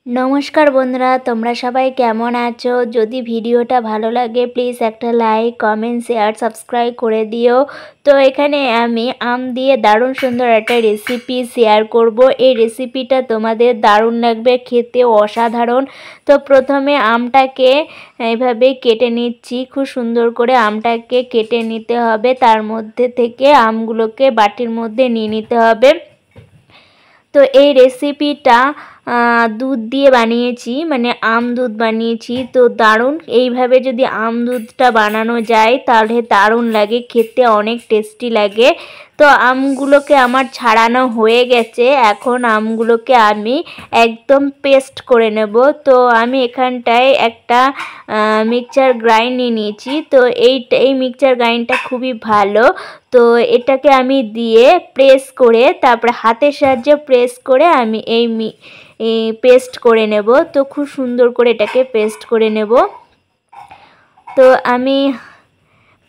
नमस्कार बंधुरा तोमरा सबाई केमन आछो। यदि भिडियोटा भालो लागे प्लिज एक लाइक कमेंट शेयर सबस्क्राइब करे दिओ। तो एखाने आमी आम दिए दारुण सुंदर एक रेसिपि शेयर करब। এই রেসিপিটা তোমাদের দারুণ লাগবে, খেতে অসাধারণ। তো প্রথমে আমটাকে এইভাবে কেটে নিচ্ছি, খুব সুন্দর করে আমটাকে কেটে নিতে হবে। তার মধ্যে থেকে আমগুলোকে বাটির মধ্যে নিয়ে নিতে হবে। তো এই রেসিপিটা দুধ দিয়ে বানিয়েছি, মানে আম দুধ বানিয়েছি। তো দারুণ, এইভাবে যদি আম দুধটা বানানো যায় তাহলে দারুণ লাগে, খেতে অনেক টেস্টি লাগে। তো আমগুলোকে আমার ছাড়ানো হয়ে গেছে, এখন আমগুলোকে আমি একদম পেস্ট করে নেব। তো আমি এখানটায় একটা মিক্সচার গ্রাইন্ড নিয়ে নিয়েছি। তো এই মিক্সচার গ্রাইন্ডটা খুবই ভালো। তো এটাকে আমি দিয়ে প্রেস করে, তারপরে হাতের সাহায্যে প্রেস করে আমি এই পেস্ট করে নেব। তো খুব সুন্দর করে এটাকে পেস্ট করে নেব। তো আমি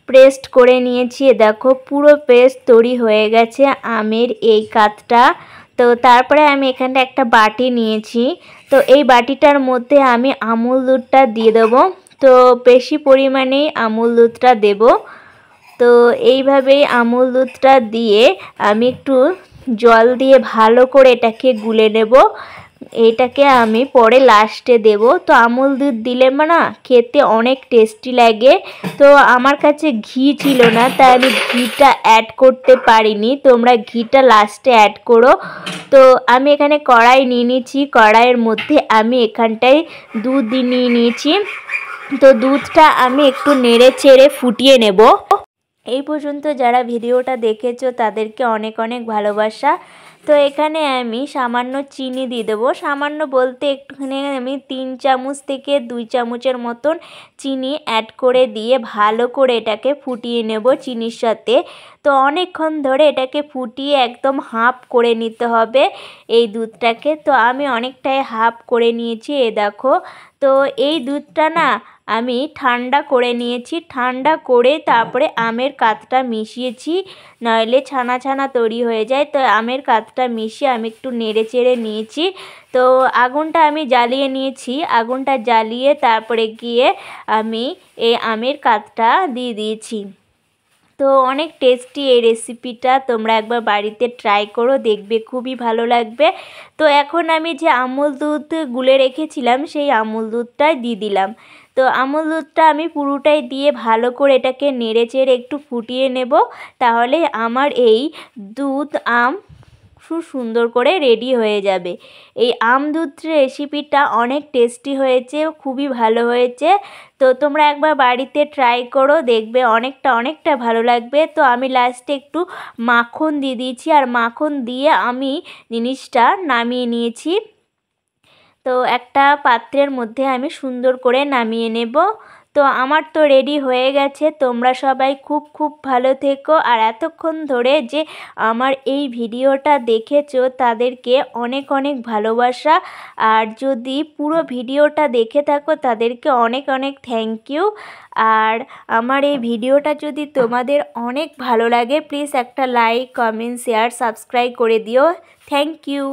পেস্ট করে নিয়েছি, দেখো পুরো পেস্ট তৈরি হয়ে গেছে আমের এই কাতটা। তো তারপরে আমি এখানটা একটা বাটি নিয়েছি। তো এই বাটিটার মধ্যে আমি আমুল দুধটা দিয়ে দেবো। তো বেশি পরিমাণেই আমুল দুধটা দেব। তো এইভাবেই আমুল দুধটা দিয়ে আমি একটু জল দিয়ে ভালো করে এটাকে গুলে নেব। এটাকে আমি পরে লাস্টে দেব। তো আমুল দুধ দিলে না খেতে অনেক টেস্টি লাগে। তো আমার কাছে ঘি ছিল না, তাই আমি ঘিটা অ্যাড করতে পারিনি, তোমরা ঘিটা লাস্টে অ্যাড করো। তো আমি এখানে কড়াই নিয়ে নিয়েছি, কড়াইয়ের মধ্যে আমি এখানটায় দুধ নিয়ে নিয়েছি। তো দুধটা আমি একটু নেড়ে চেড়ে ফুটিয়ে নেব। এই পর্যন্ত যারা ভিডিওটা দেখেছো তাদেরকে অনেক অনেক ভালোবাসা। তো এখানে আমি সামান্য চিনি দিয়ে দেবো, সামান্য বলতে একটুখানি আমি 3 চামচ থেকে 2 চামচের মতন চিনি অ্যাড করে দিয়ে ভালো করে এটাকে ফুটিয়ে নেব চিনির সাথে। তো অনেকক্ষণ ধরে এটাকে ফুটিয়ে একদম হাফ করে নিতে হবে এই দুধটাকে। তো আমি অনেকটাই হাফ করে নিয়েছি, এ দেখো। তো এই দুধটা না আমি ঠান্ডা করে নিয়েছি, ঠান্ডা করে তারপরে আমের কাতটা মিশিয়েছি, নইলে ছানা ছানা তৈরি হয়ে যায়। তো আমের কাতটা মিশিয়ে আমি একটু নেড়ে চেড়ে নিয়েছি। তো আগুনটা আমি জ্বালিয়ে নিয়েছি, আগুনটা জ্বালিয়ে তারপরে গিয়ে আমি এই আমের কাতটা দিয়ে দিয়েছি। তো অনেক টেস্টি এই রেসিপিটা, তোমরা একবার বাড়িতে ট্রাই করো, দেখবে খুবই ভালো লাগবে। তো এখন আমি যে আমুল দুধ গুলে রেখেছিলাম সেই আমুল দুধটাই দিয়ে দিলাম। তো আমুল দুধটা আমি পুরোটাই দিয়ে ভালো করে এটাকে নেড়ে চেড়ে একটু ফুটিয়ে নেব। তাহলে আমার এই দুধ আম খুব সুন্দর করে রেডি হয়ে যাবে। এই আম দুধ রেসিপিটা অনেক টেস্টি হয়েছে, খুবই ভালো হয়েছে। তো তোমরা একবার বাড়িতে ট্রাই করো, দেখবে অনেকটা ভালো লাগবে। তো আমি লাস্টে একটু মাখন দিয়ে দিয়েছি, আর মাখন দিয়ে আমি জিনিসটা নামিয়ে নিয়েছি। তো একটা পাত্রের মধ্যে আমি সুন্দর করে নামিয়ে নেব। তো আমার তো রেডি হয়ে গেছে। তোমরা সবাই খুব ভালো থেকো। আর এতক্ষণ ধরে যে আমার এই ভিডিওটা দেখেছো তাদেরকে অনেক ভালোবাসা। আর যদি পুরো ভিডিওটা দেখে থাকো তাদেরকে অনেক থ্যাংক ইউ। আর আমার এই ভিডিওটা যদি তোমাদের অনেক ভালো লাগে প্লিজ একটা লাইক কমেন্ট শেয়ার সাবস্ক্রাইব করে দিও। Thank you.